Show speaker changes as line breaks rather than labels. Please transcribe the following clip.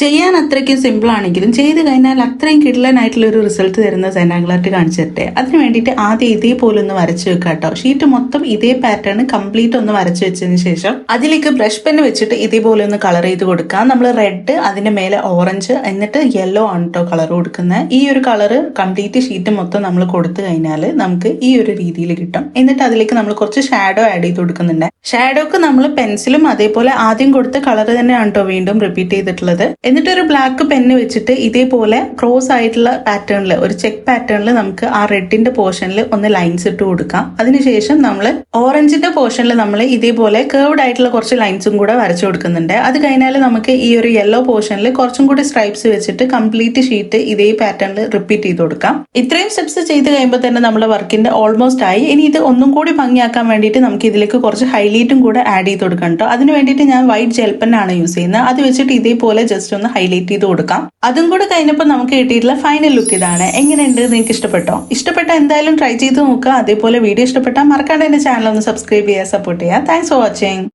ചെയ്യാൻ അത്രയ്ക്കും സിമ്പിൾ ആണെങ്കിലും ചെയ്ത് കഴിഞ്ഞാൽ അത്രയും കിടലനായിട്ടുള്ള ഒരു റിസൾട്ട് തരുന്ന സെനാഗ്ലർ ആർട്ട് കാണിച്ചു തരട്ടെ. അതിന് വേണ്ടിയിട്ട് ആദ്യം ഇതേപോലെ ഒന്ന് വരച്ചു വെക്കാം കേട്ടോ. ഷീറ്റ് മൊത്തം ഇതേ പാറ്റേൺ കംപ്ലീറ്റ് ഒന്ന് വരച്ചു വെച്ചതിന് ശേഷം അതിലേക്ക് ബ്രഷ് പെൻ വെച്ചിട്ട് ഇതേപോലെ ഒന്ന് കളർ ചെയ്ത് കൊടുക്കാം. നമ്മൾ റെഡ്, അതിന്റെ മേലെ ഓറഞ്ച്, എന്നിട്ട് യെല്ലോ ആണ് കേട്ടോ കളർ കൊടുക്കുന്നത്. ഈ ഒരു കളർ കംപ്ലീറ്റ് ഷീറ്റ് മൊത്തം നമ്മൾ കൊടുത്തു കഴിഞ്ഞാൽ നമുക്ക് ഈ ഒരു രീതിയിൽ കിട്ടും. എന്നിട്ട് അതിലേക്ക് നമ്മൾ കുറച്ച് ഷാഡോ ആഡ് ചെയ്ത് കൊടുക്കുന്നുണ്ട്. ഷാഡോക്ക് നമ്മൾ പെൻസിലും അതേപോലെ ആദ്യം കൊടുത്ത കളർ തന്നെയാണ് കേട്ടോ വീണ്ടും റിപ്പീറ്റ് ചെയ്തിട്ടുള്ളത്. എന്നിട്ട് ഒരു ബ്ലാക്ക് പെന്ന് വെച്ചിട്ട് ഇതേപോലെ ക്രോസ് ആയിട്ടുള്ള പാറ്റേണിൽ, ഒരു ചെക്ക് പാറ്റേണിൽ നമുക്ക് ആ റെഡിന്റെ പോർഷനിൽ ഒന്ന് ലൈൻസ് ഇട്ട് കൊടുക്കാം. അതിനുശേഷം നമ്മൾ ഓറഞ്ചിന്റെ പോർഷനിൽ നമ്മൾ ഇതേപോലെ കേർവ്ഡ് ആയിട്ടുള്ള കുറച്ച് ലൈൻസും കൂടെ വരച്ചു കൊടുക്കുന്നുണ്ട്. അത് കഴിഞ്ഞാൽ നമുക്ക് ഈ ഒരു യെല്ലോ പോർഷനിൽ കുറച്ചും കൂടി സ്ട്രൈപ്സ് വെച്ചിട്ട് കംപ്ലീറ്റ് ഷീറ്റ് ഇതേ പാറ്റേണിൽ റിപ്പീറ്റ് ചെയ്ത് കൊടുക്കാം. ഇത്രയും സ്റ്റെപ്സ് ചെയ്ത് കഴിയുമ്പോൾ തന്നെ നമ്മുടെ വർക്കിന്റെ ഓൾമോസ്റ്റ് ആയി. ഇനി ഇത് ഒന്നും കൂടി ഭംഗിയാക്കാൻ വേണ്ടിയിട്ട് നമുക്ക് ഇതിലേക്ക് കുറച്ച് ഹൈലൈറ്റും കൂടെ ആഡ് ചെയ്ത് കൊടുക്കാം കേട്ടോ. അതിന് വേണ്ടിയിട്ട് ഞാൻ വൈറ്റ് ജെൽ പെന്നാണ് യൂസ് ചെയ്യുന്നത്. അത് വെച്ചിട്ട് ഇതേപോലെ ജസ്റ്റ് ഒന്ന് ഹൈലൈറ്റ് ചെയ്ത് കൊടുക്കാം. അതും കൂടെ കഴിഞ്ഞപ്പോൾ നമുക്ക് കിട്ടിയിട്ടുള്ള ഫൈനൽ ലുക്ക് ഇതാണ്. എങ്ങനെയുണ്ട്? നിങ്ങൾക്ക് ഇഷ്ടപ്പെട്ടോ? ഇഷ്ടപ്പെട്ട എന്തായാലും ട്രൈ ചെയ്ത് നോക്കുക. അതേപോലെ വീഡിയോ ഇഷ്ടപ്പെട്ടാൽ മറക്കാണ്ട് എന്റെ ചാനൽ ഒന്ന് സബ്സ്ക്രൈബ് ചെയ്യുക, സപ്പോർട്ട് ചെയ്യുക. Thanks for watching.